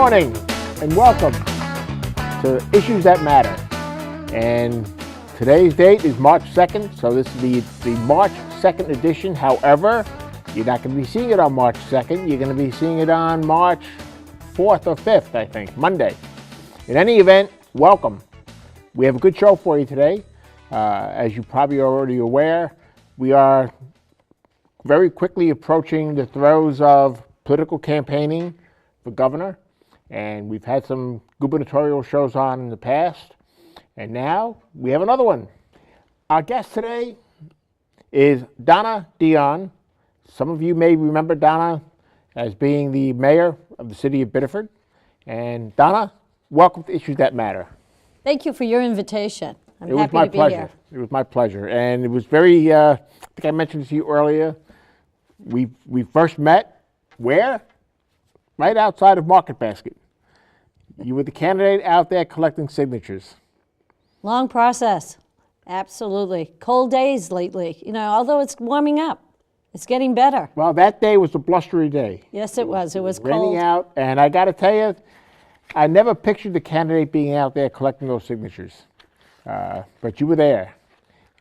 morning and welcome to Issues That Matter. And today's date is March 2nd, so this is the March 2nd edition. However, you're not going to be seeing it on March 2nd. You're going to be seeing it on March 4th or 5th, I think, Monday. In any event, welcome. We have a good show for you today. As you probably are already aware, we are very quickly approaching the throes of political campaigning for governor. And we've had some gubernatorial shows on in the past. And now we have another one. Our guest today is DONNA DION. Some of you may remember Donna as being the mayor of the city of Biddeford. And Donna, welcome to Issues That Matter. Thank you for your invitation. I'm happy to be here. It was my pleasure. And it was very, I think I mentioned to you earlier, we first met where? Right outside of Market Basket. You were the candidate out there collecting signatures. Long process, absolutely. Cold days lately, although it's warming up. It's getting better. Well, that day was a blustery day. Yes, it was. It was cold. Raining out, and I got to tell you, I never pictured the candidate being out there collecting those signatures. But you were there,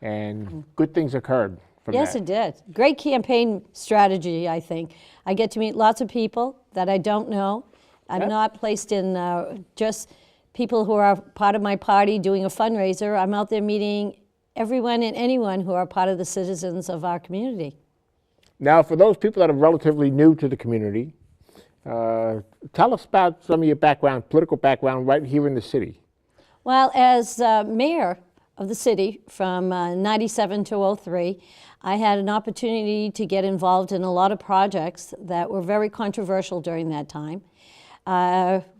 and good things occurred from that. Yes, it did. Great campaign strategy, I think. I get to meet lots of people that I don't know. I'm not placed in just people who are part of my party doing a fundraiser. I'm out there meeting everyone and anyone who are part of the citizens of our community. Now, for those people that are relatively new to the community, tell us about some of your background, political background right here in the city. Well, as mayor of the city from 97 to 03, I had an opportunity to get involved in a lot of projects that were very controversial during that time.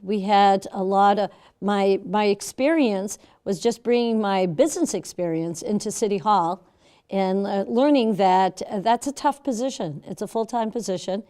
We had a lot of, my experience was just bringing my business experience into City Hall and learning that that's a tough position. It's a full-time position.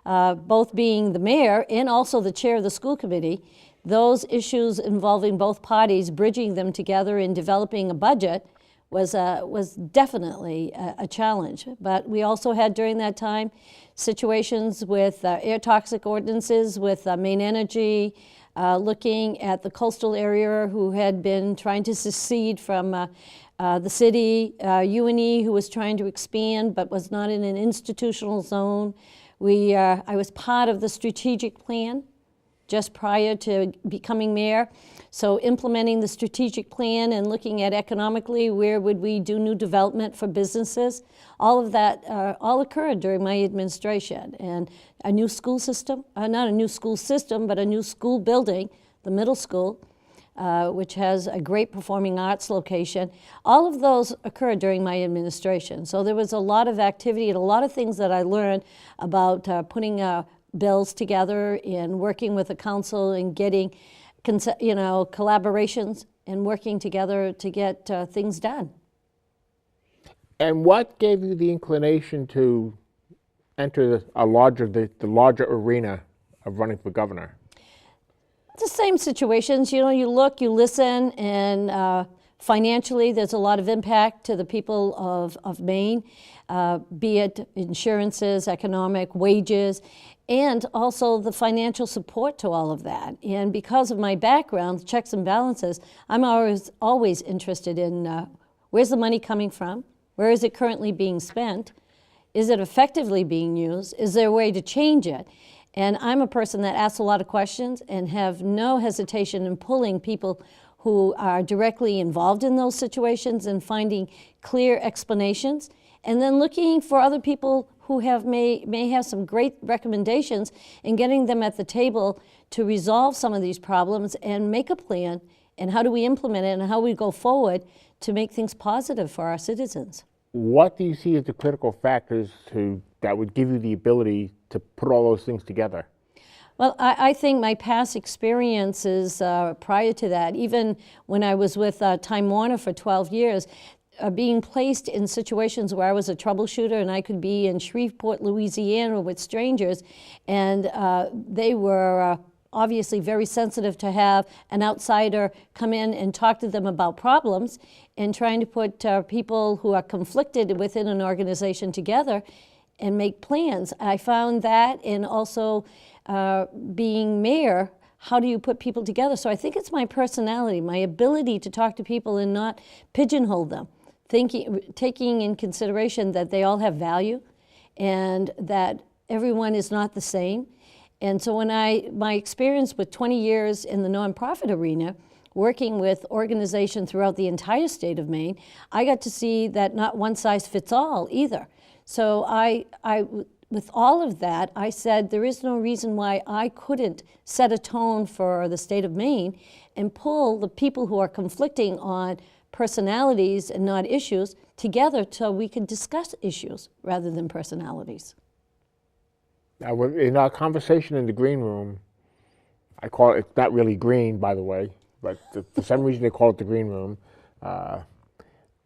Both being the mayor and also the chair of the school committee, those issues involving both parties, bridging them together and developing a budget was definitely a challenge. But we also had during that time situations with air toxic ordinances, with Maine Energy, looking at the coastal area who had been trying to secede from the city, UNE who was trying to expand but was not in an institutional zone. I was part of the strategic plan just prior to becoming mayor. So implementing the strategic plan and looking at economically where would we do new development for businesses, all of that all occurred during my administration. And a new school system, not a new school system, but a new school building, the middle school, which has a great performing arts location. All of those occurred during my administration. So there was a lot of activity and a lot of things that I learned about putting bills together and working with the council and getting collaborations and working together to get things done. And what gave you the inclination to enter the larger arena of running for governor? The same situations, you look, you listen, and financially there's a lot of impact to the people of Maine, be it insurances, economic, wages, and also the financial support to all of that. And because of my background, checks and balances, I'm always interested in where's the money coming from? Where is it currently being spent? Is it effectively being used? Is there a way to change it? And I'm a person that asks a lot of questions and have no hesitation in pulling people who are directly involved in those situations and finding clear explanations, and then looking for other people who may have some great recommendations and getting them at the table to resolve some of these problems and make a plan, and how do we implement it and how we go forward to make things positive for our citizens. What do you see as the critical factors that would give you the ability to put all those things together? Well, I think my past experiences prior to that, even when I was with Time Warner for 12 years, being placed in situations where I was a troubleshooter and I could be in Shreveport, Louisiana with strangers, and they were obviously very sensitive to have an outsider come in and talk to them about problems, and trying to put people who are conflicted within an organization together and make plans. I found that, and also being mayor, how do you put people together? So I think it's my personality, my ability to talk to people and not pigeonhole them, taking in consideration that they all have value and that everyone is not the same. And so my experience with 20 years in the nonprofit arena, working with organizations throughout the entire state of Maine, I got to see that not one size fits all either. So with all of that, I said there is no reason why I couldn't set a tone for the state of Maine and pull the people who are conflicting on personalities and not issues together so we could discuss issues rather than personalities. Now, in our conversation in the green room, I call it, it's not really green, by the way, but for some reason they call it the green room.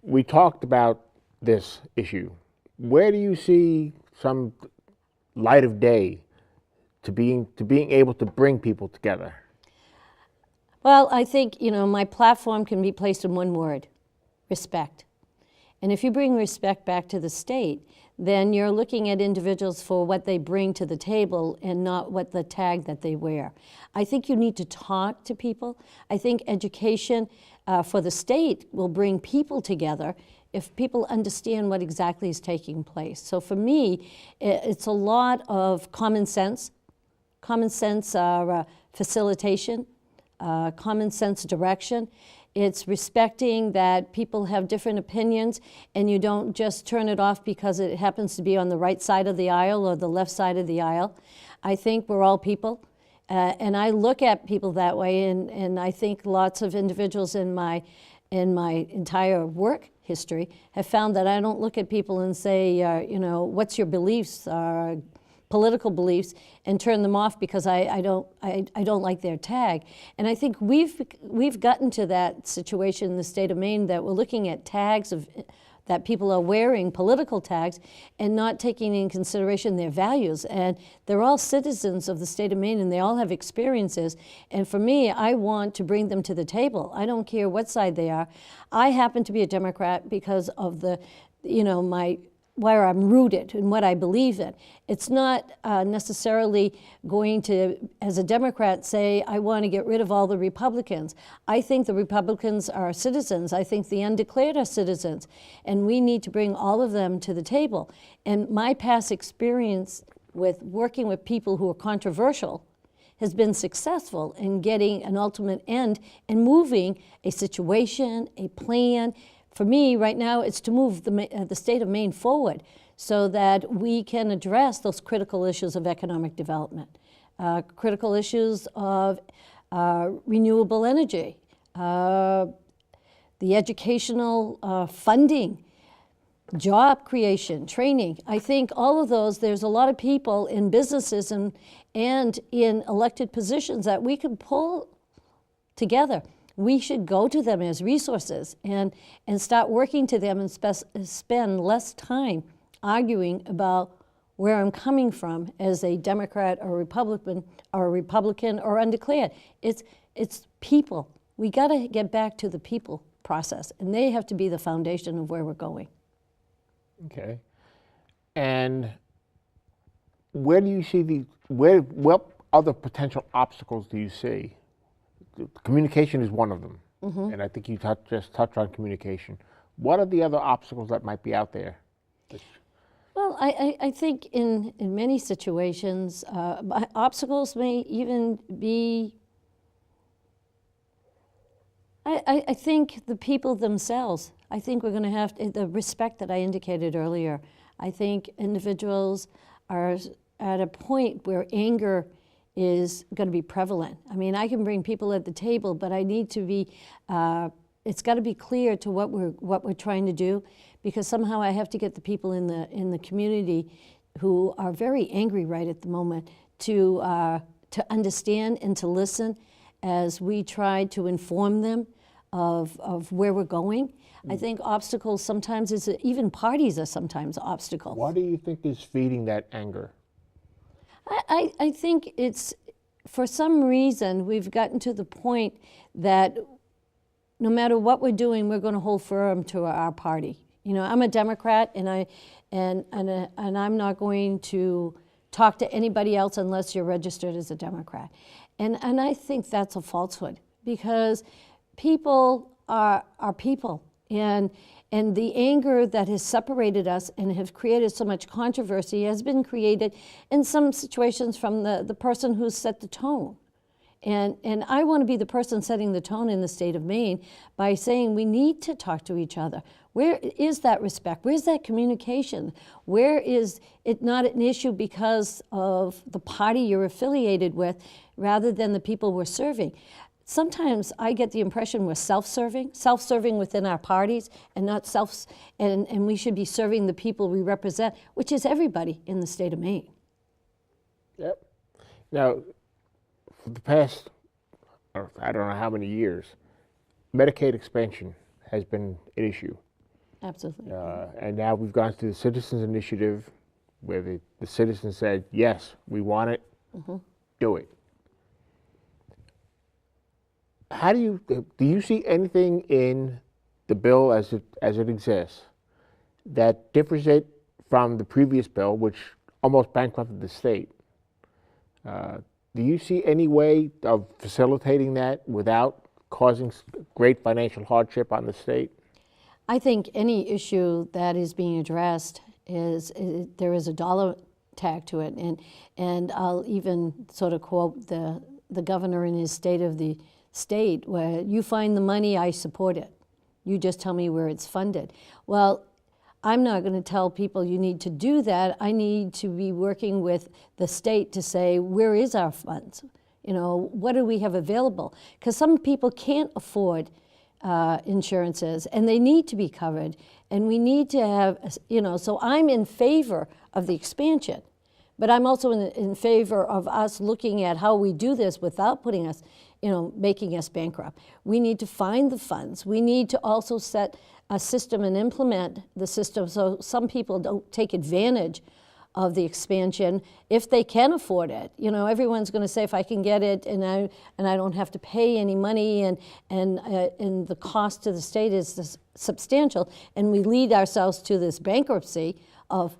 We talked about this issue. Where do you see some light of day to being able to bring people together? Well, I think, my platform can be placed in one word: respect. And if you bring respect back to the state, then you're looking at individuals for what they bring to the table and not what the tag that they wear. I think you need to talk to people. I think education for the state will bring people together if people understand what exactly is taking place. So for me, it's a lot of common sense facilitation, common sense direction. It's respecting that people have different opinions and you don't just turn it off because it happens to be on the right side of the aisle or the left side of the aisle. I think we're all people. And I look at people that way, and I think lots of individuals in my entire work history have found that I don't look at people and say, what's your beliefs, political beliefs, and turn them off because I don't like their tag. And I think we've gotten to that situation in the state of Maine that we're looking at tags that people are wearing, political tags, and not taking in consideration their values. And they're all citizens of the state of Maine, and they all have experiences. And for me, I want to bring them to the table. I don't care what side they are. I happen to be a Democrat because of where I'm rooted and what I believe in. It's not necessarily going to, as a Democrat, say, I want to get rid of all the Republicans. I think the Republicans are citizens. I think the undeclared are citizens. And we need to bring all of them to the table. And my past experience with working with people who are controversial has been successful in getting an ultimate end and moving a situation, a plan. For me, right now, it's to move the state of Maine forward so that we can address those critical issues of economic development, critical issues of renewable energy, the educational funding, job creation, training. I think all of those, there's a lot of people in businesses and in elected positions that we can pull together. We should go to them as resources and start working to them and spend less time arguing about where I'm coming from as a Democrat or Republican or undeclared. It's people. We got to get back to the people process, and they have to be the foundation of where we're going. Okay. And where do you see what other potential obstacles do you see? Communication is one of them, and I think you just touched on communication. What are the other obstacles that might be out there? Well, I think in many situations, obstacles may even be, I think the people themselves. I think we're going to have the respect that I indicated earlier. I think individuals are at a point where anger is going to be prevalent. I mean, I can bring people at the table, but I need to be, it's got to be clear to what we're trying to do, because somehow I have to get the people in the community who are very angry right at the moment to understand and to listen as we try to inform them of where we're going. I think obstacles sometimes is, even parties are sometimes obstacles. What do you think is feeding that anger? I think it's, for some reason, we've gotten to the point that no matter what we're doing, we're going to hold firm to our party. I'm a Democrat, and I'm not going to talk to anybody else unless you're registered as a Democrat. And I think that's a falsehood, because people are people. And the anger that has separated us and have created so much controversy has been created in some situations from the person who's set the tone. And I want to be the person setting the tone in the state of Maine by saying we need to talk to each other. Where is that respect? Where's that communication? Where is it not an issue because of the party you're affiliated with rather than the people we're serving? Sometimes I get the impression we're self-serving within our parties, and not and we should be serving the people we represent, which is everybody in the state of Maine. Yep. Now, for the past, I don't know how many years, Medicaid expansion has been an issue. Absolutely. And now we've gone to the Citizens Initiative, where the citizens said, yes, we want it, do it. How do you see anything in the bill as it exists that differs it from the previous bill, which almost bankrupted the state? Do you see any way of facilitating that without causing great financial hardship on the state? I think any issue that is being addressed there is a dollar tag to it, and I'll even sort of quote the governor in his State of the State, where you find the money, I support it. You just tell me where it's funded. Well, I'm not going to tell people you need to do that. I need to be working with the state to say, where is our funds? You know, what do we have available? Because some people can't afford insurances, and they need to be covered, and we need to have, so I'm in favor of the expansion, but I'm also in favor of us looking at how we do this without putting us, making us bankrupt. We need to find the funds. We need to also set a system and implement the system so some people don't take advantage of the expansion if they can afford it. Everyone's going to say, if I can get it and I don't have to pay any money, and the cost to the state is substantial, and we lead ourselves to this bankruptcy of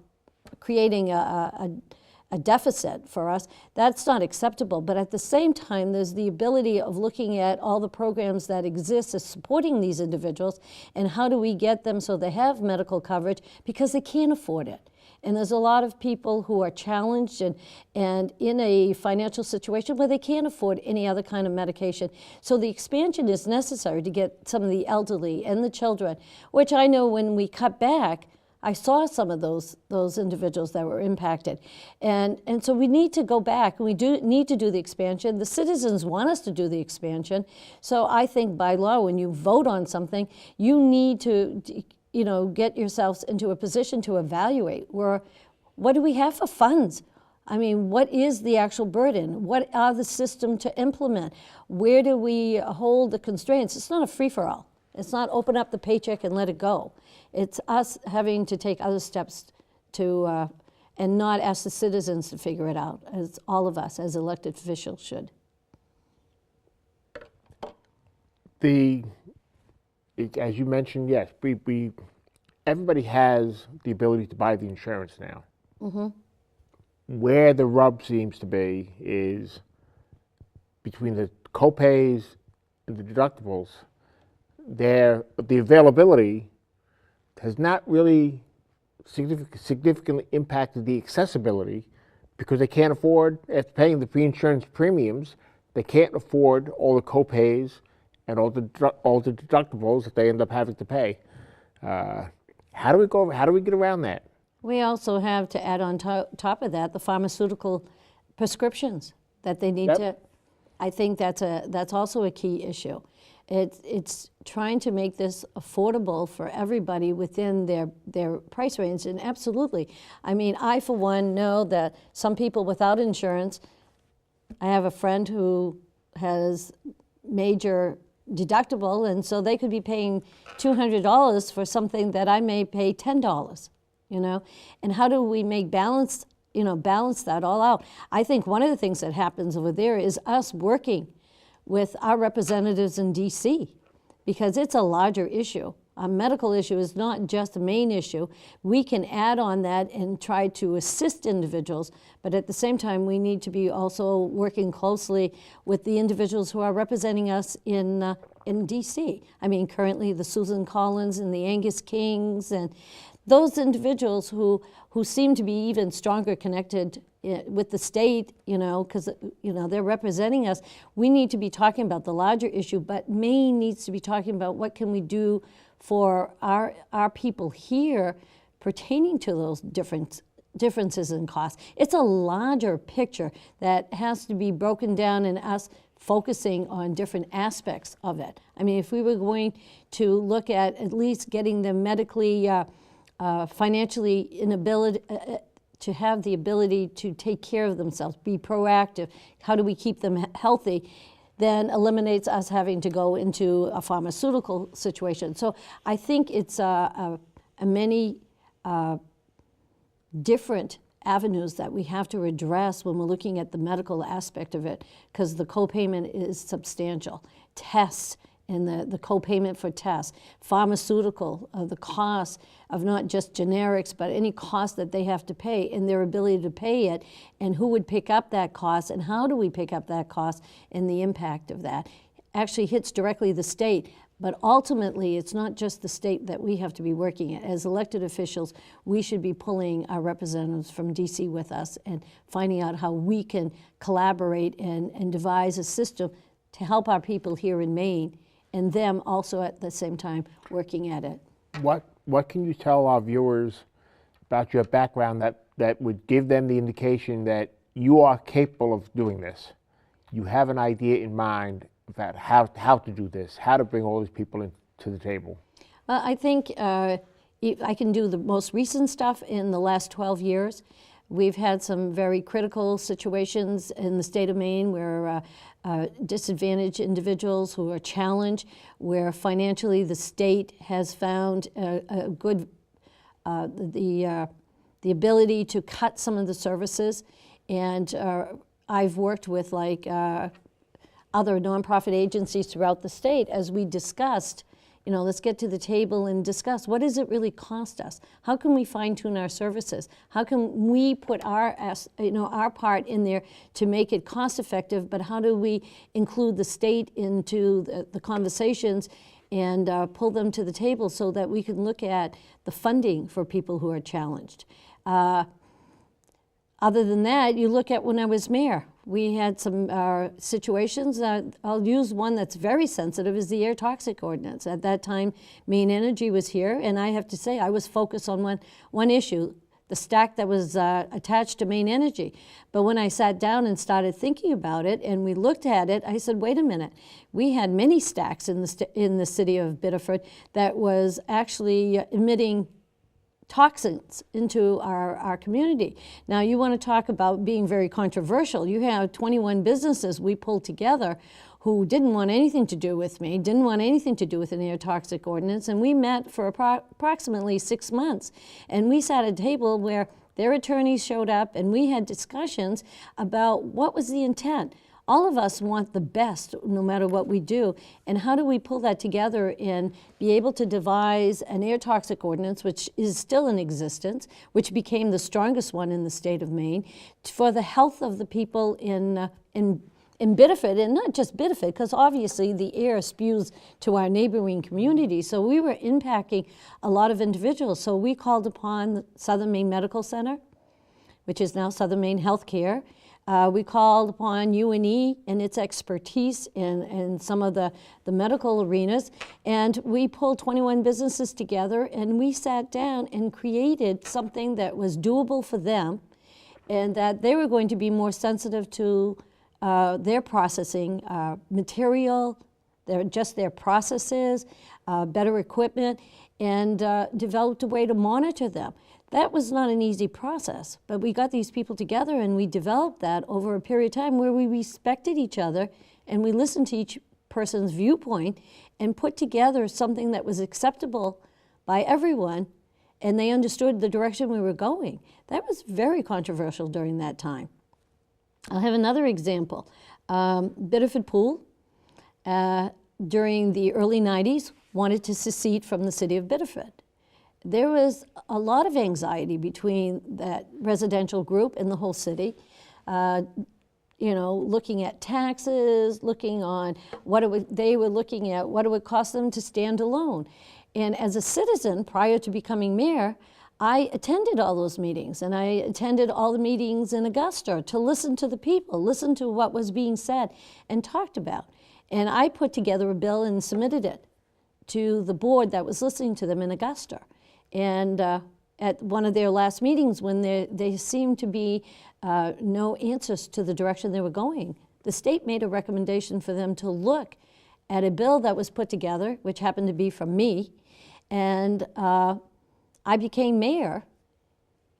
creating a deficit for us, that's not acceptable. But at the same time, there's the ability of looking at all the programs that exist as supporting these individuals, and how do we get them so they have medical coverage because they can't afford it. And there's a lot of people who are challenged and in a financial situation where they can't afford any other kind of medication. So the expansion is necessary to get some of the elderly and the children, which I know when we cut back, I saw some of those individuals that were impacted. And so we need to go back, and we do need to do the expansion. The citizens want us to do the expansion. So I think by law, when you vote on something, you need to get yourselves into a position to evaluate what do we have for funds? I mean, what is the actual burden? What are the system to implement? Where do we hold the constraints? It's not a free-for-all. It's not open up the paycheck and let it go. It's us having to take other steps to, and not ask the citizens to figure it out, as all of us as elected officials should. As you mentioned, yes, everybody has the ability to buy the insurance now. Mm-hmm. Where the rub seems to be is between the copays and the deductibles. The availability has not really significantly impacted the accessibility, because they can't afford, after paying the pre-insurance premiums, they can't afford all the copays and all the deductibles that they end up having to pay. How do we get around that? We also have to add on top of that the pharmaceutical prescriptions that they need to. I think that's also a key issue. It's trying to make this affordable for everybody within their price range, and absolutely. I mean, I for one know that some people without insurance, I have a friend who has major deductible, and so they could be paying $200 for something that I may pay $10, and how do we make balance that all out? I think one of the things that happens over there is us working with our representatives in DC, because it's a larger issue. a medical issue is not just a Maine issue. We can add on that and try to assist individuals, but at the same time, we need to be also working closely with the individuals who are representing us in DC. I mean, currently the Susan Collins and the Angus Kings and those individuals who seem to be even stronger connected with the state, because, they're representing us. We need to be talking about the larger issue, but Maine needs to be talking about what can we do for our people here pertaining to those differences in cost. It's a larger picture that has to be broken down in us focusing on different aspects of it. I mean, if we were going to look at least getting them medically, financially to have the ability to take care of themselves, be proactive, how do we keep them healthy, then eliminates us having to go into a pharmaceutical situation. So I think it's a many different avenues that we have to address when we're looking at the medical aspect of it, because the copayment is substantial. Tests and the copayment for tests, pharmaceutical, the cost of not just generics, but any cost that they have to pay and their ability to pay it, and who would pick up that cost, and how do we pick up that cost, and the impact of that actually hits directly the state. But ultimately, it's not just the state that we have to be working at. As elected officials, we should be pulling our representatives from DC with us and finding out how we can collaborate and devise a system to help our people here in Maine, and them also at the same time working at it. What can you tell our viewers about your background that would give them the indication that you are capable of doing this? You have an idea in mind about how to do this, how to bring all these people to the table. I think I can do the most recent stuff in the last 12 years. We've had some very critical situations in the state of Maine where disadvantaged individuals who are challenged, where financially the state has found a good, the ability to cut some of the services. And I've worked with other nonprofit agencies throughout the state as we discussed, let's get to the table and discuss what does it really cost us? How can we fine tune our services? How can we put our part in there to make it cost effective, but how do we include the state into the conversations and pull them to the table so that we can look at the funding for people who are challenged? Other than that, you look at when I was mayor, we had some situations. I'll use one that's very sensitive, is the air toxic ordinance. At that time, Maine Energy was here, and I have to say I was focused on one issue, the stack that was attached to Maine Energy. But when I sat down and started thinking about it, and we looked at it, I said, wait a minute. We had many stacks in the city of Biddeford that was actually emitting toxins into our community. Now, you want to talk about being very controversial. You have 21 businesses we pulled together who didn't want anything to do with me, didn't want anything to do with an air toxic ordinance, and we met for approximately 6 months. And we sat at a table where their attorneys showed up, and we had discussions about what was the intent. All of us want the best no matter what we do, and how do we pull that together and be able to devise an air toxic ordinance, which is still in existence, which became the strongest one in the state of Maine, for the health of the people in Biddeford, and not just Biddeford, because obviously the air spews to our neighboring communities. So we were impacting a lot of individuals. So we called upon the Southern Maine Medical Center, which is now Southern Maine Healthcare. We called upon UNE and its expertise in some of the medical arenas, and we pulled 21 businesses together, and we sat down and created something that was doable for them, and that they were going to be more sensitive to their processing material, their processes, better equipment, and developed a way to monitor them. That was not an easy process, but we got these people together and we developed that over a period of time where we respected each other and we listened to each person's viewpoint and put together something that was acceptable by everyone, and they understood the direction we were going. That was very controversial during that time. I'll have another example. Biddeford Pool. during the early 90s, wanted to secede from the city of Biddeford. There was a lot of anxiety between that residential group and the whole city, looking at taxes, looking on they were looking at what it would cost them to stand alone. And as a citizen, prior to becoming mayor, I attended all those meetings, and I attended all the meetings in Augusta to listen to the people, listen to what was being said and talked about. And I put together a bill and submitted it to the board that was listening to them in Augusta. And at one of their last meetings, when there seemed to be no answers to the direction they were going, the state made a recommendation for them to look at a bill that was put together, which happened to be from me, and I became mayor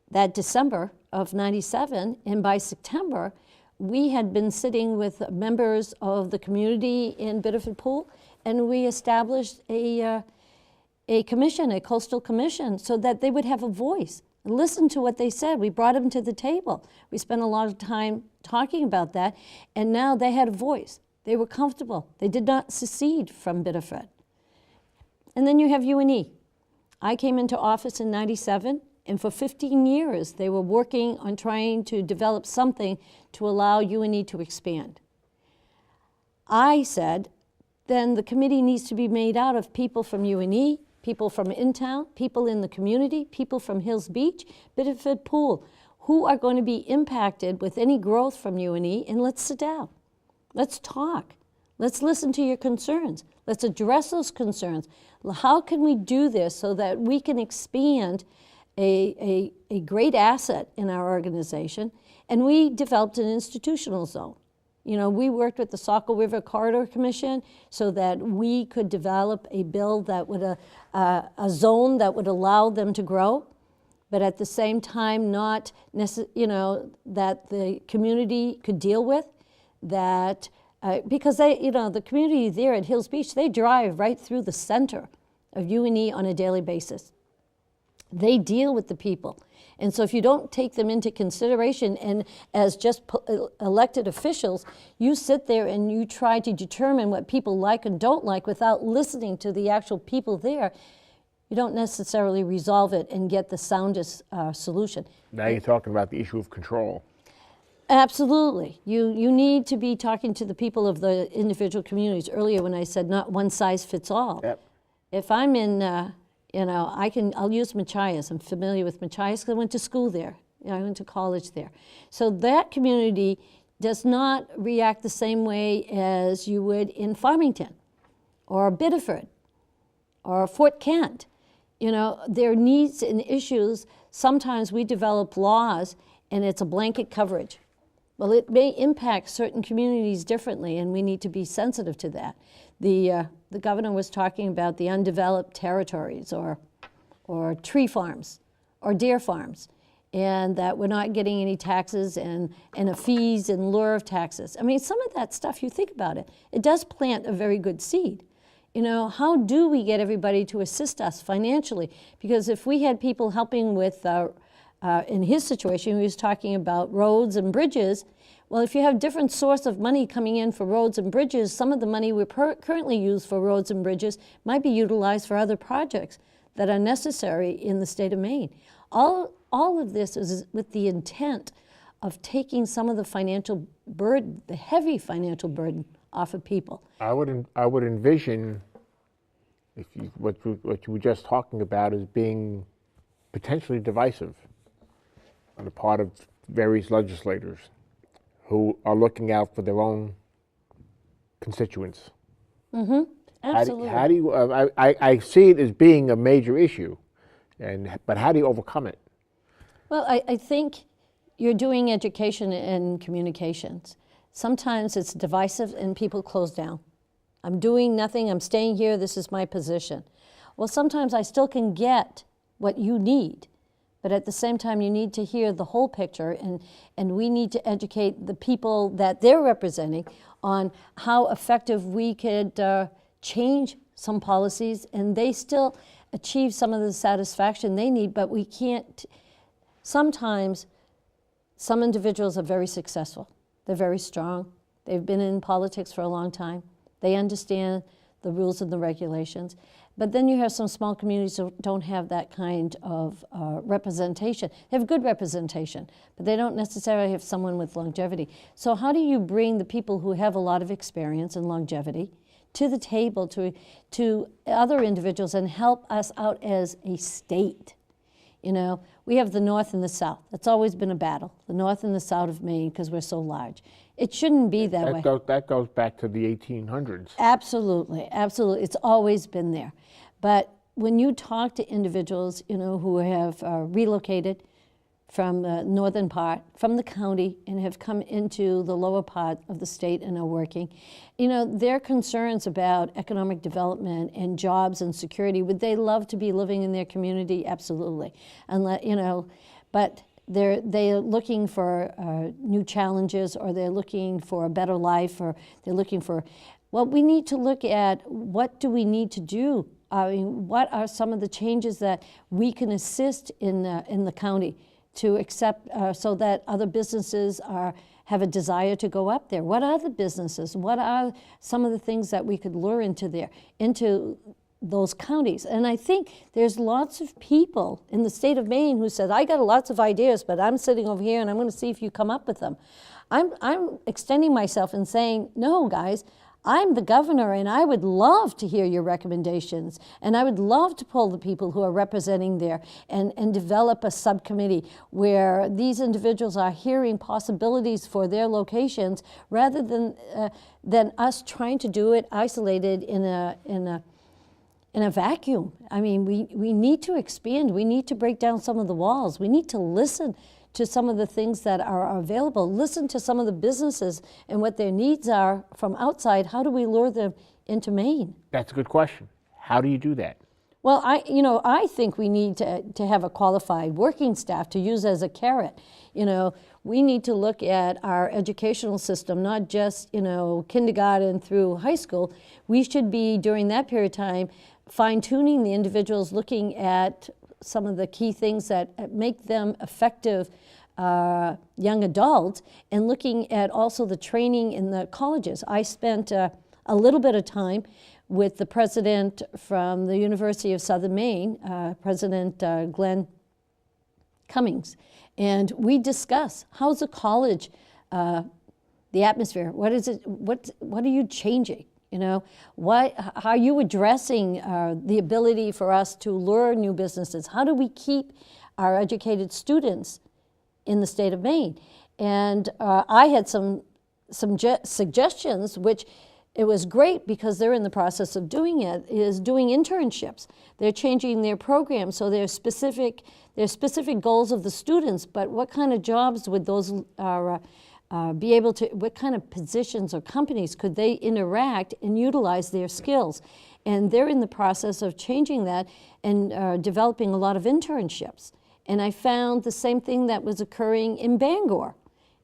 that December of '97, and by September, we had been sitting with members of the community in Biddeford Pool, and we established a commission, a coastal commission, so that they would have a voice and listen to what they said. We brought them to the table. We spent a lot of time talking about that, and now they had a voice. They were comfortable. They did not secede from Biddeford. And then you have UNE. I came into office in '97, and for 15 years, they were working on trying to develop something to allow UNE to expand. I said, then the committee needs to be made out of people from UNE, people from in-town, people in the community, people from Hills Beach, Biddeford Pool, who are going to be impacted with any growth from UNE, and let's sit down. Let's talk. Let's listen to your concerns. Let's address those concerns. How can we do this so that we can expand a great asset in our organization? And we developed an institutional zone. We worked with the Saco River Corridor Commission so that we could develop a bill that would, a zone that would allow them to grow, but at the same time not, that the community could deal with, that, because the community there at Hills Beach, they drive right through the center of UNE on a daily basis. They deal with the people. And so if you don't take them into consideration and as just elected officials, you sit there and you try to determine what people like and don't like without listening to the actual people there, you don't necessarily resolve it and get the soundest solution. Now you're talking about the issue of control. Absolutely. You need to be talking to the people of the individual communities. Earlier when I said not one size fits all. Yep. If I'm in, I'll use Machias. I'm familiar with Machias because I went to school there. I went to college there. So that community does not react the same way as you would in Farmington or Biddeford or Fort Kent. Their needs and issues, sometimes we develop laws and it's a blanket coverage. Well, it may impact certain communities differently, and we need to be sensitive to that. The governor was talking about the undeveloped territories or tree farms or deer farms, and that we're not getting any taxes and a fees and lure of taxes. I mean, some of that stuff, you think about it, it does plant a very good seed. How do we get everybody to assist us financially? Because if we had people helping with in his situation, he was talking about roads and bridges. Well, if you have different source of money coming in for roads and bridges, some of the money we currently use for roads and bridges might be utilized for other projects that are necessary in the state of Maine. All of this is with the intent of taking some of the financial burden, the heavy financial burden, off of people. I would envision what you were just talking about as being potentially divisive on the part of various legislators who are looking out for their own constituents. Mm-hmm. Absolutely. How do you? I see it as being a major issue, but how do you overcome it? Well, I think you're doing education and communications. Sometimes it's divisive and people close down. I'm doing nothing, I'm staying here, this is my position. Well, sometimes I still can get what you need, but at the same time you need to hear the whole picture, and we need to educate the people that they're representing on how effective we could change some policies and they still achieve some of the satisfaction they need, but we can't. Sometimes some individuals are very successful. They're very strong. They've been in politics for a long time. They understand the rules and the regulations. But then you have some small communities who don't have that kind of representation. They have good representation, but they don't necessarily have someone with longevity. So how do you bring the people who have a lot of experience and longevity to the table to other individuals and help us out as a state? You know, we have the North and the South. That's always been a battle, the North and the South of Maine, because we're so large. It shouldn't be that way. That goes back to the 1800s. Absolutely, absolutely. It's always been there. But when you talk to individuals, you know, who have relocated from the northern part, from the county, and have come into the lower part of the state and are working, you know, their concerns about economic development and jobs and security, would they love to be living in their community? Absolutely. Unless, you know, but they're looking for new challenges, or they're looking for a better life, or they're looking for, well, we need to look at what do we need to do. I mean, what are some of the changes that we can assist in the county to accept, so that other businesses have a desire to go up there? What are the businesses? What are some of the things that we could lure into those counties? And I think there's lots of people in the state of Maine who said, I got lots of ideas, but I'm sitting over here and I'm going to see if you come up with them. I'm extending myself and saying, no, guys, I'm the governor, and I would love to hear your recommendations, and I would love to pull the people who are representing there and develop a subcommittee where these individuals are hearing possibilities for their locations, rather than us trying to do it isolated in a vacuum. I mean, we need to expand. We need to break down some of the walls. We need to listen to some of the things that are available. Listen to some of the businesses and what their needs are from outside. How do we lure them into Maine? That's a good question. How do you do that? Well, I think we need to have a qualified working staff to use as a carrot. You know, we need to look at our educational system, not just, you know, kindergarten through high school. We should be, during that period of time, fine-tuning the individuals, looking at some of the key things that make them effective young adults, and looking at also the training in the colleges. I spent a little bit of time with the president from the University of Southern Maine, President Glenn Cummings, and we discuss how's the college, the atmosphere. What is it? What are you changing? You know, how are you addressing the ability for us to lure new businesses? How do we keep our educated students in the state of Maine? And I had some suggestions, which it was great because they're in the process of doing it, is doing internships. They're changing their programs, so there's specific goals of the students, but what kind of jobs would those be able to, what kind of positions or companies could they interact and utilize their skills? And they're in the process of changing that and developing a lot of internships. And I found the same thing that was occurring in Bangor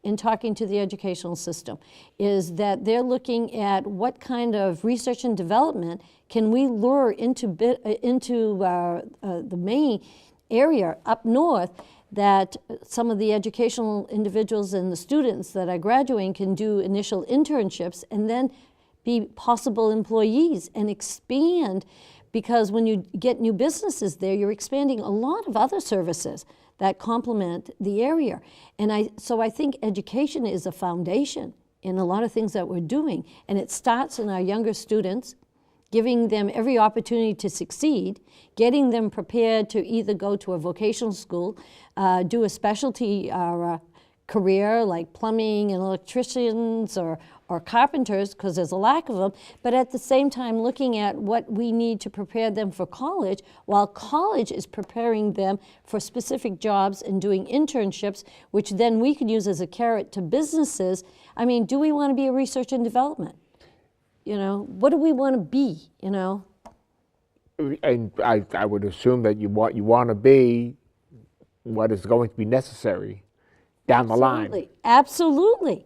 in talking to the educational system, is that they're looking at what kind of research and development can we lure into the Maine area up north, that some of the educational individuals and the students that are graduating can do initial internships and then be possible employees and expand, because when you get new businesses there, you're expanding a lot of other services that complement the area. And so I think education is a foundation in a lot of things that we're doing, and it starts in our younger students, giving them every opportunity to succeed, getting them prepared to either go to a vocational school, do a specialty career like plumbing and electricians or carpenters, because there's a lack of them, but at the same time looking at what we need to prepare them for college, while college is preparing them for specific jobs and doing internships, which then we could use as a carrot to businesses. I mean, do we want to be a research and development? You know, what do we want to be, you know? And I would assume that you want to be what is going to be necessary down the line. Absolutely.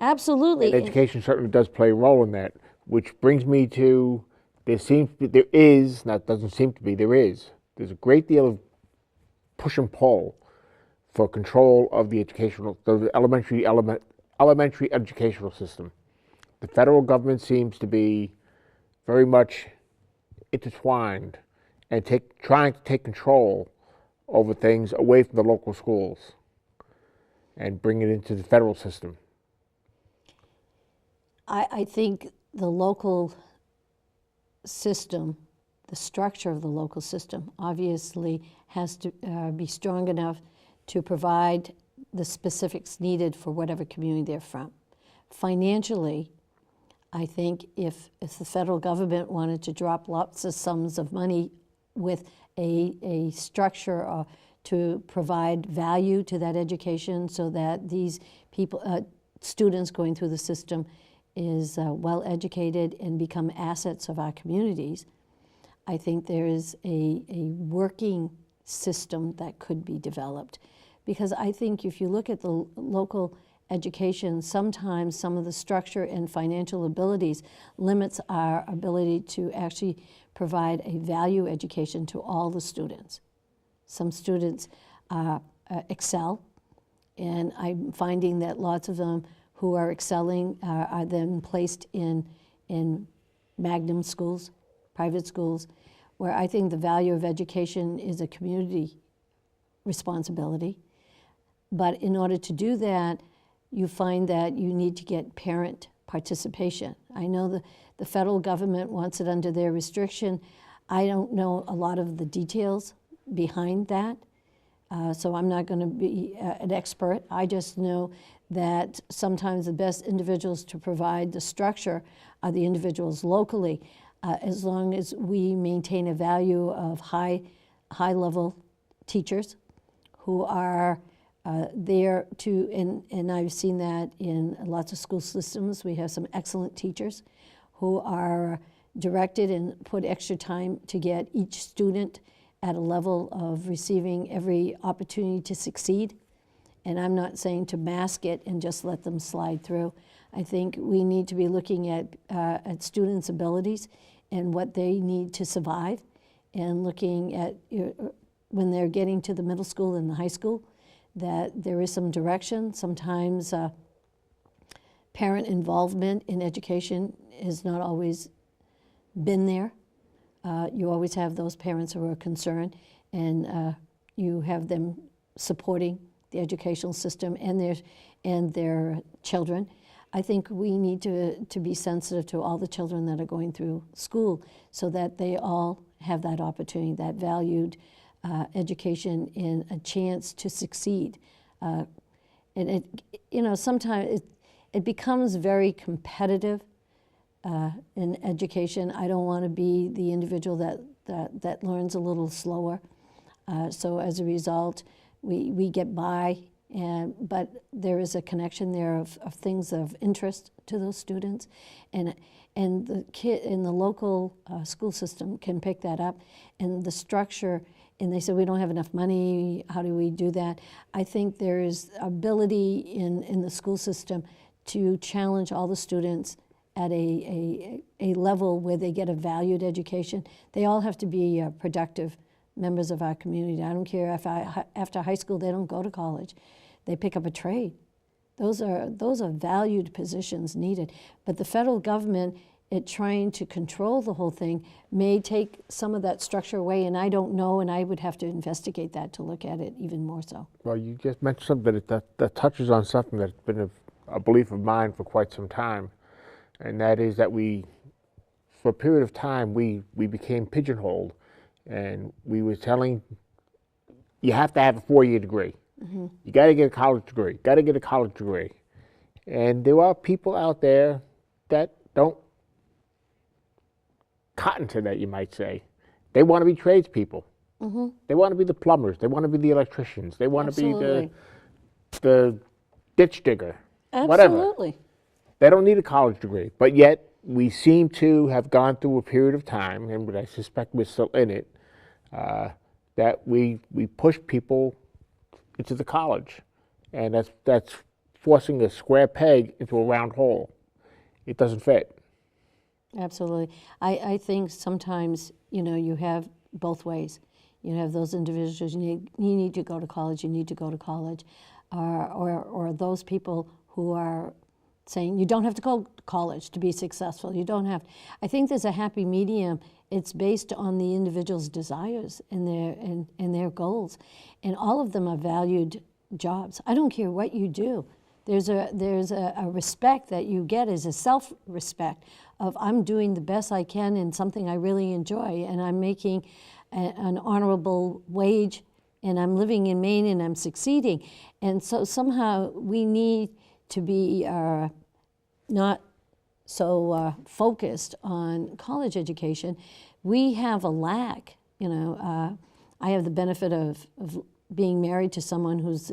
Absolutely. And education certainly does play a role in that, which brings me to, there's a great deal of push and pull for control of the elementary educational system. The federal government seems to be very much intertwined and trying to take control over things away from the local schools and bring it into the federal system. I think the local system, the structure of the local system, obviously has to be strong enough to provide the specifics needed for whatever community they're from. Financially, I think if the federal government wanted to drop lots of sums of money with a structure to provide value to that education so that these people, students going through the system is well educated and become assets of our communities, I think there is a working system that could be developed. Because I think if you look at the local education, sometimes some of the structure and financial abilities limits our ability to actually provide a value education to all the students. Some students excel, and I'm finding that lots of them who are excelling are then placed in magnet schools, private schools, where I think the value of education is a community responsibility. But in order to do that, you find that you need to get parent participation. I know the federal government wants it under their restriction. I don't know a lot of the details behind that, so I'm not going to be an expert. I just know that sometimes the best individuals to provide the structure are the individuals locally, as long as we maintain a value of high-level teachers who are there to, and I've seen that in lots of school systems. We have some excellent teachers who are directed and put extra time to get each student at a level of receiving every opportunity to succeed. And I'm not saying to mask it and just let them slide through. I think we need to be looking at students' abilities and what they need to survive, and looking at when they're getting to the middle school and the high school, that there is some direction. Sometimes parent involvement in education has not always been there. You always have those parents who are concerned, and you have them supporting the educational system and their children. I think we need to be sensitive to all the children that are going through school so that they all have that opportunity, that valued education and a chance to succeed. And sometimes it becomes very competitive in education. I don't want to be the individual that learns a little slower. So as a result, we get by, but there is a connection there of things of interest to those students, and the kid in the local school system can pick that up, and the structure. And they said, we don't have enough money, how do we do that? I think there is ability in the school system to challenge all the students at a level where they get a valued education. They all have to be productive members of our community. I don't care if after high school they don't go to college. They pick up a trade. Those are valued positions needed. But the federal government, trying to control the whole thing, may take some of that structure away, and I don't know, and I would have to investigate that to look at it even more so. Well, you just mentioned something that touches on something that's been a belief of mine for quite some time, and that is that for a period of time, we became pigeonholed, and we were telling, you have to have a 4-year degree. Mm-hmm. You got to get a college degree, got to get a college degree. And there are people out there that don't cotton to that, you might say. They want to be tradespeople. Mm-hmm. They want to be the plumbers. They want to be the electricians. They want Absolutely. to be the ditch digger. Absolutely. Whatever. They don't need a college degree. But yet, we seem to have gone through a period of time, and I suspect we're still in it, that we push people into the college. And that's forcing a square peg into a round hole. It doesn't fit. Absolutely. I think sometimes, you have both ways. You have those individuals, you need to go to college, you need to go to college, or those people who are saying you don't have to go to college to be successful. You don't have. I think there's a happy medium. It's based on the individual's desires and their goals, and all of them are valued jobs. I don't care what you do. There's a respect that you get as a self-respect of I'm doing the best I can in something I really enjoy, and I'm making an honorable wage, and I'm living in Maine and I'm succeeding. And so somehow we need to be not so focused on college education. We have a lack, I have the benefit of being married to someone who's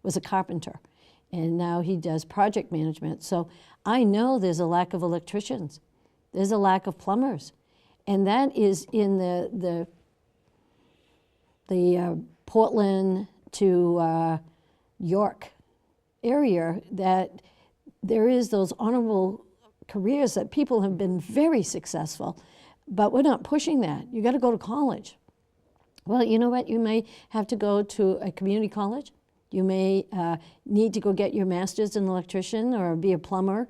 was a carpenter, and now he does project management. So I know there's a lack of electricians, there's a lack of plumbers, and that is in the Portland to York area, that there is those honorable careers that people have been very successful, but we're not pushing that. You got to go to college. Well, you know what? You may have to go to a community college. You may need to go get your master's in electrician or be a plumber.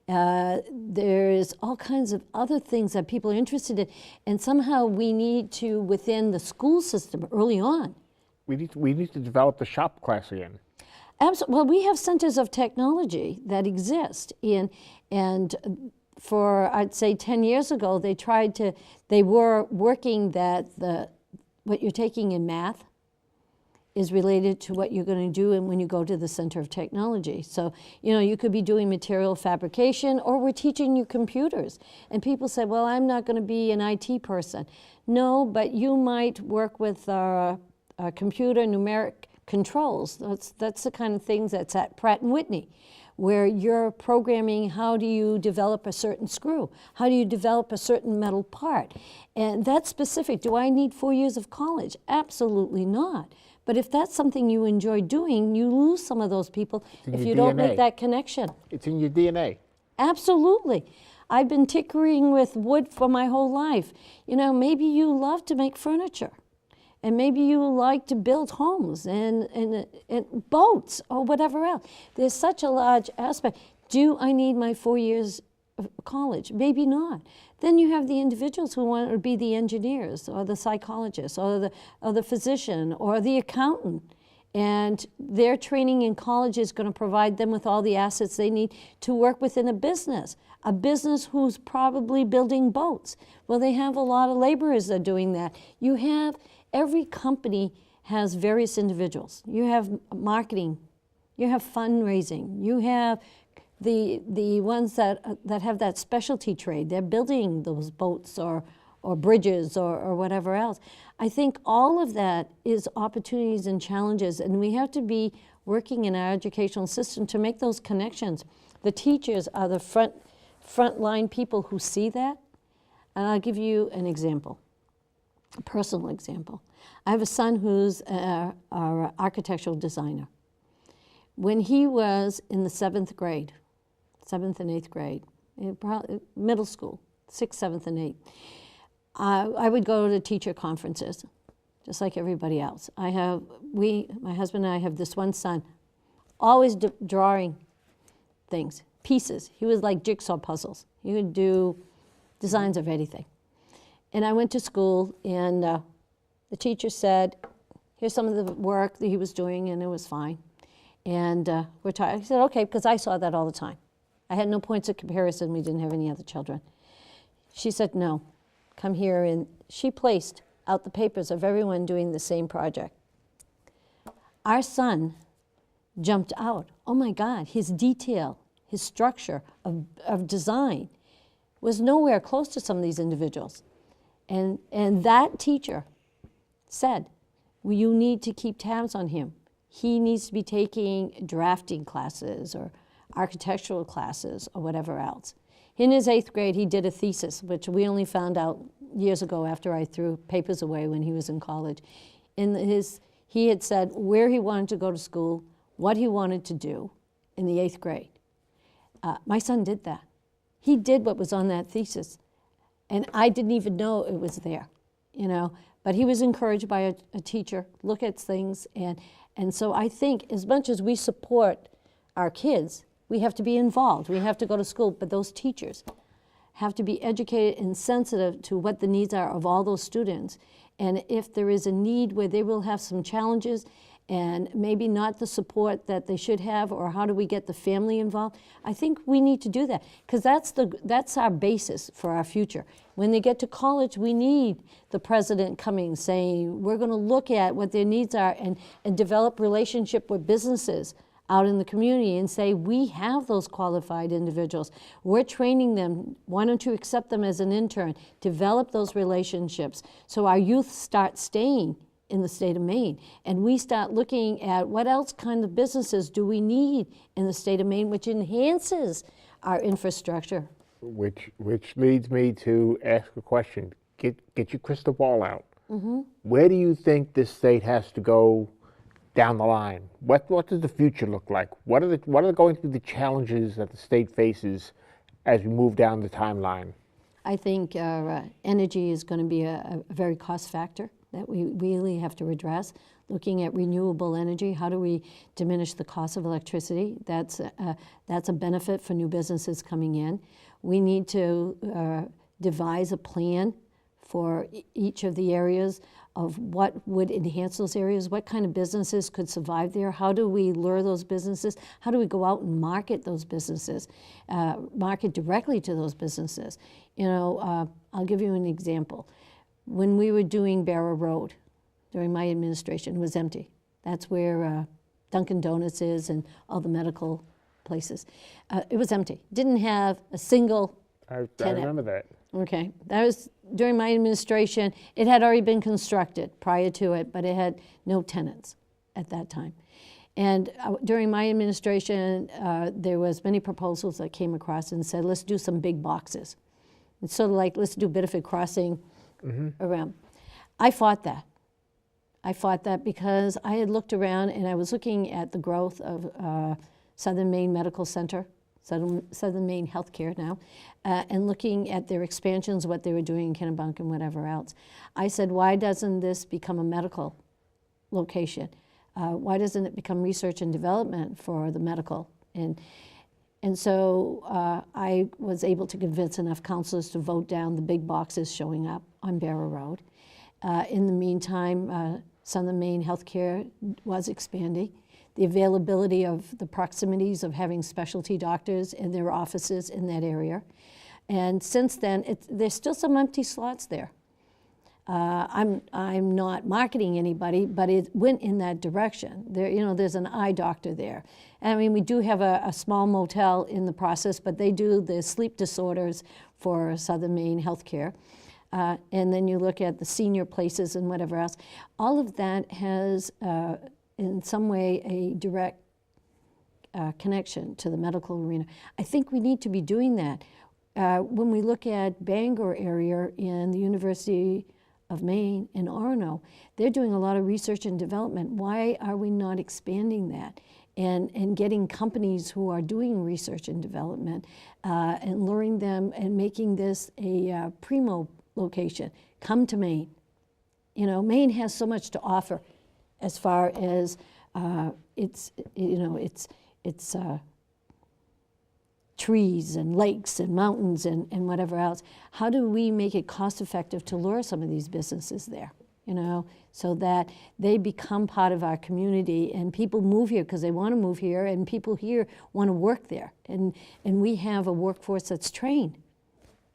There's all kinds of other things that people are interested in, and somehow we need to, within the school system early on. We need to develop the shop class again. Absolutely. Well, we have centers of technology that exist and for, I'd say 10 years ago, they were working that what you're taking in math is related to what you're going to do and when you go to the Center of Technology. So, you could be doing material fabrication, or we're teaching you computers. And people say, well, I'm not going to be an IT person. No, but you might work with computer numeric controls. That's the kind of things that's at Pratt & Whitney, where you're programming how do you develop a certain screw? How do you develop a certain metal part? And that's specific. Do I need 4 years of college? Absolutely not. But if that's something you enjoy doing, you lose some of those people if you don't make that connection. It's in your DNA. Absolutely. I've been tinkering with wood for my whole life. Maybe you love to make furniture. And maybe you like to build homes and boats or whatever else. There's such a large aspect. Do I need my 4 years of college? Maybe not. Then you have the individuals who want to be the engineers or the psychologists or the physician or the accountant. And their training in college is going to provide them with all the assets they need to work within a business who's probably building boats. Well, they have a lot of laborers that are doing that. Every company has various individuals. You have marketing, you have fundraising, you have the ones that have that specialty trade. They're building those boats or bridges or whatever else. I think all of that is opportunities and challenges, and we have to be working in our educational system to make those connections. The teachers are the frontline people who see that. And I'll give you an example. A personal example. I have a son who's our architectural designer. When he was in the 7th and 8th grade, middle school, 6th, 7th, and 8th, I would go to teacher conferences, just like everybody else. My husband and I have this one son, always drawing things, pieces. He was like jigsaw puzzles. He would do designs of anything. And I went to school, and the teacher said, here's some of the work that he was doing, and it was fine. And we're tired. I said, okay, because I saw that all the time. I had no points of comparison. We didn't have any other children. She said, no, come here. And she placed out the papers of everyone doing the same project. Our son jumped out. Oh, my God, his detail, his structure of design was nowhere close to some of these individuals. And that teacher said, well, you need to keep tabs on him. He needs to be taking drafting classes or architectural classes or whatever else. In his 8th grade, he did a thesis, which we only found out years ago after I threw papers away when he was in college. He had said where he wanted to go to school, what he wanted to do in the 8th grade. My son did that. He did what was on that thesis. And I didn't even know it was there, But he was encouraged by a teacher, look at things. And so I think as much as we support our kids, We have to be involved. We have to go to school, but those teachers have to be educated and sensitive to what the needs are of all those students. And if there is a need where they will have some challenges and maybe not the support that they should have, or how do we get the family involved, I think we need to do that, because that's our basis for our future. When they get to college, we need the president coming saying, we're going to look at what their needs are and develop relationship with businesses out in the community and say, we have those qualified individuals. We're training them. Why don't you accept them as an intern? Develop those relationships so our youth start staying in the state of Maine. And we start looking at what else kind of businesses do we need in the state of Maine, which enhances our infrastructure. Which leads me to ask a question. Get your crystal ball out. Where do you think this state has to go down the line? What does the future look like? What are going to be the challenges that the state faces as we move down the timeline? I think energy is going to be a very cost factor that we really have to address. Looking at renewable energy, how do we diminish the cost of electricity? That's a benefit for new businesses coming in. We need to devise a plan for each of the areas of what would enhance those areas, what kind of businesses could survive there, how do we lure those businesses, how do we go out and market those businesses, market directly to those businesses. You know, I'll give you an example. When we were doing Barrow Road during my administration, it was empty. That's where Dunkin' Donuts is and all the medical places. It was empty. Didn't have a single tenant. I remember that. Okay, that was during my administration. It had already been constructed prior to it, but it had no tenants at that time. And during my administration, there was many proposals that came across and said, let's do some big boxes. It's sort of like, let's do Biddeford Crossing around. I fought that. I fought that because I had looked around and I was looking at the growth of Southern Maine Medical Center, Southern Maine Healthcare now, and looking at their expansions, what they were doing in Kennebunk and whatever else. I said, why doesn't this become a medical location? Why doesn't it become research and development for the medical? And so I was able to convince enough councilors to vote down the big boxes showing up on Barrow Road. In the meantime, Southern Maine Healthcare was expanding. The availability of the proximities of having specialty doctors in their offices in that area. And since then, there's still some empty slots there. I'm not marketing anybody, but it went in that direction. There, you know, there's an eye doctor there. I mean, we do have a small motel in the process, but they do the sleep disorders for Southern Maine Healthcare. And then you look at the senior places and whatever else. All of that has, in some way, a direct connection to the medical arena. I think we need to be doing that. When we look at Bangor area in the University of Maine in Orono, they're doing a lot of research and development. Why are we not expanding that and getting companies who are doing research and development and luring them and making this a primo location? Come to Maine. You know, Maine has so much to offer as far as its trees and lakes and mountains and whatever else. How do we make it cost effective to lure some of these businesses there, you know, so that they become part of our community and people move here because they want to move here and people here want to work there. And we have a workforce that's trained.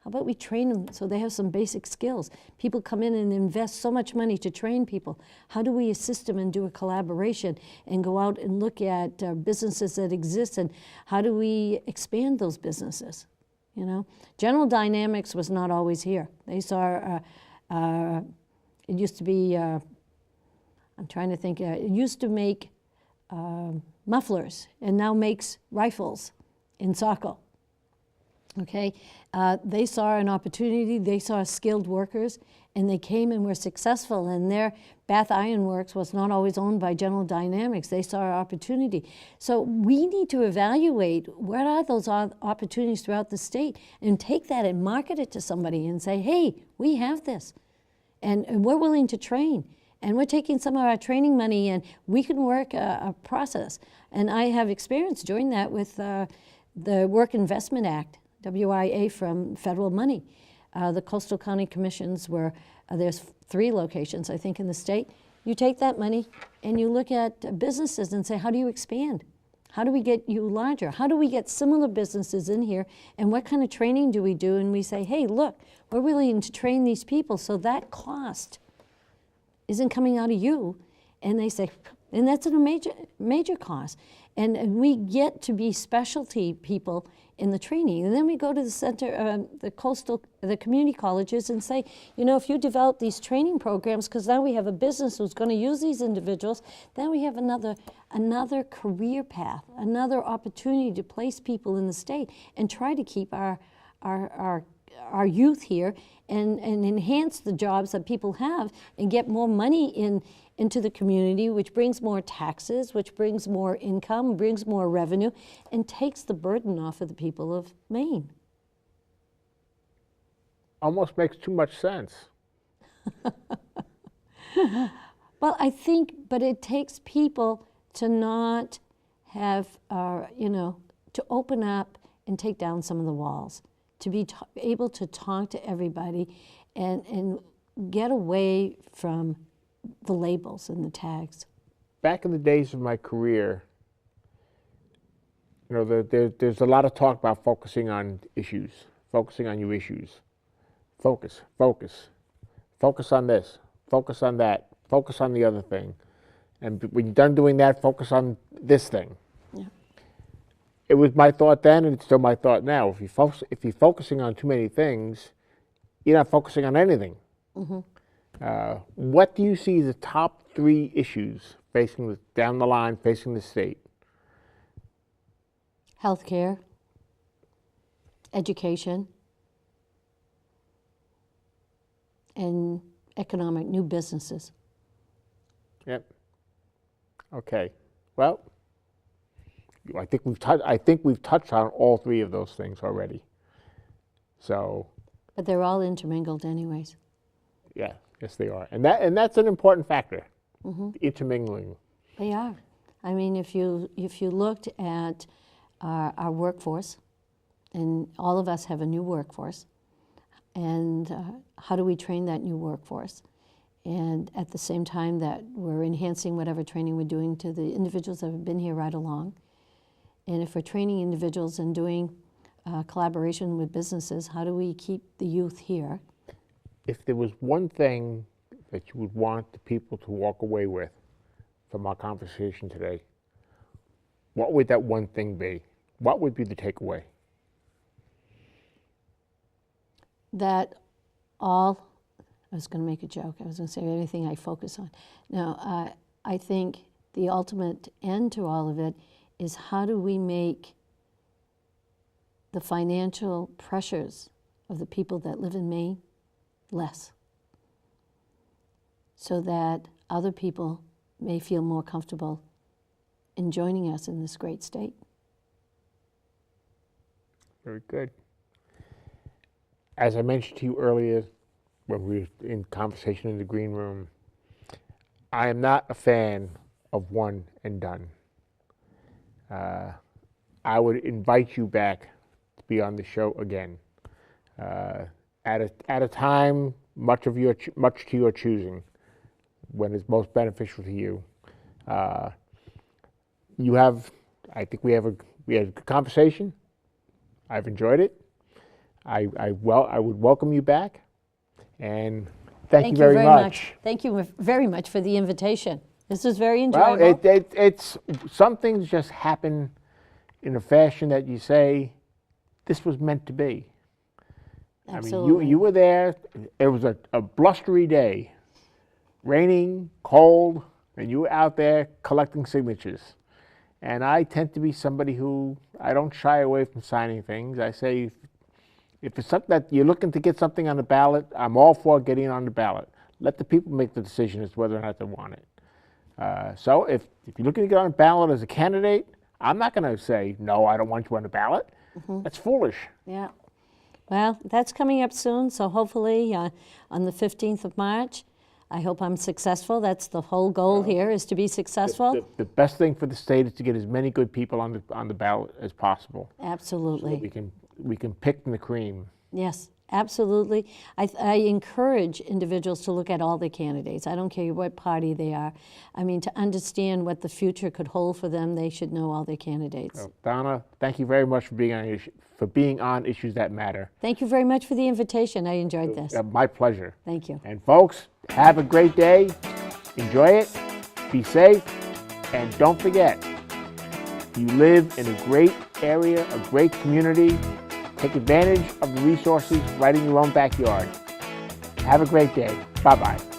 How about we train them so they have some basic skills? People come in and invest so much money to train people. How do we assist them and do a collaboration and go out and look at businesses that exist and how do we expand those businesses? You know, General Dynamics was not always here. They saw, it used to be, I'm trying to think, it used to make mufflers and now makes rifles in Saco. Okay, they saw an opportunity, they saw skilled workers, and they came and were successful, and their Bath Iron Works was not always owned by General Dynamics. They saw an opportunity. So we need to evaluate what are those opportunities throughout the state and take that and market it to somebody and say, hey, we have this, and we're willing to train. and we're taking some of our training money and we can work a process. And I have experience doing that with the Work Investment Act, WIA, from federal money. The Coastal County Commissions were, there's 3 locations, I think, in the state. You take that money and you look at businesses and say, how do you expand? How do we get you larger? How do we get similar businesses in here? And what kind of training do we do? And we say, hey, look, we're willing to train these people, so that cost isn't coming out of you. And they say, and that's a major cost. And we get to be specialty people in the training. And then we go to the center, the community colleges and say, you know, if you develop these training programs, because now we have a business who's going to use these individuals, then we have another career path, another opportunity to place people in the state and try to keep our youth here and enhance the jobs that people have and get more money into the community, which brings more taxes, which brings more income, brings more revenue, and takes the burden off of the people of Maine. Almost makes too much sense. Well, I think, but it takes people to not have, you know, to open up and take down some of the walls, to be able to talk to everybody and get away from the labels and the tags. Back in the days of my career, you know, there's a lot of talk about focusing on issues, focusing on your issues. Focus, focus. Focus on this, focus on that, focus on the other thing. And when you're done doing that, focus on this thing. Yeah. It was my thought then, and it's still my thought now. If you're focusing on too many things, you're not focusing on anything. Mm-hmm. What do you see as the top 3 issues facing down the line, facing the state? Healthcare, education, and economic new businesses. Yep. Okay. Well, I think we've touched on all 3 of those things already. So. But they're all intermingled, anyways. Yeah. Yes, they are, and that's an important factor. Mm-hmm. Intermingling. They are. I mean, if you looked at our workforce, and all of us have a new workforce, and how do we train that new workforce? And at the same time that we're enhancing whatever training we're doing to the individuals that have been here right along. And if we're training individuals and doing collaboration with businesses, how do we keep the youth here? If there was one thing that you would want the people to walk away with from our conversation today, what would that one thing be? What would be the takeaway? I was going to make a joke. I was going to say anything I focus on. No, I think the ultimate end to all of it is how do we make the financial pressures of the people that live in Maine less, so that other people may feel more comfortable in joining us in this great state. Very good. As I mentioned to you earlier when we were in conversation in the green room, I am not a fan of one and done. I would invite you back to be on the show again. At a time much to your choosing, when it's most beneficial to you. I think we had a good conversation. I've enjoyed it. I would welcome you back, and thank you very much. Thank you very much for the invitation. This was very enjoyable. Well, it's some things just happen in a fashion that you say, this was meant to be. Absolutely. I mean, you were there. It was a blustery day, raining, cold, and you were out there collecting signatures. And I tend to be somebody who, I don't shy away from signing things. I say, if it's something that you're looking to get something on the ballot, I'm all for getting it on the ballot. Let the people make the decision as to whether or not they want it. So if you're looking to get on the ballot as a candidate, I'm not going to say, no, I don't want you on the ballot. Mm-hmm. That's foolish. Yeah. Well, that's coming up soon, so hopefully on the 15th of March, I hope I'm successful. That's the whole goal here, is to be successful. The best thing for the state is to get as many good people on the ballot as possible. Absolutely. So we can pick from the cream. Yes, absolutely. I encourage individuals to look at all the candidates. I don't care what party they are. I mean, to understand what the future could hold for them, they should know all their candidates. So, Donna, thank you very much for being on Issues That Matter. Thank you very much for the invitation. I enjoyed this. My pleasure. Thank you. And folks, have a great day. Enjoy it. Be safe. And don't forget, you live in a great area, a great community. Take advantage of the resources right in your own backyard. Have a great day. Bye-bye.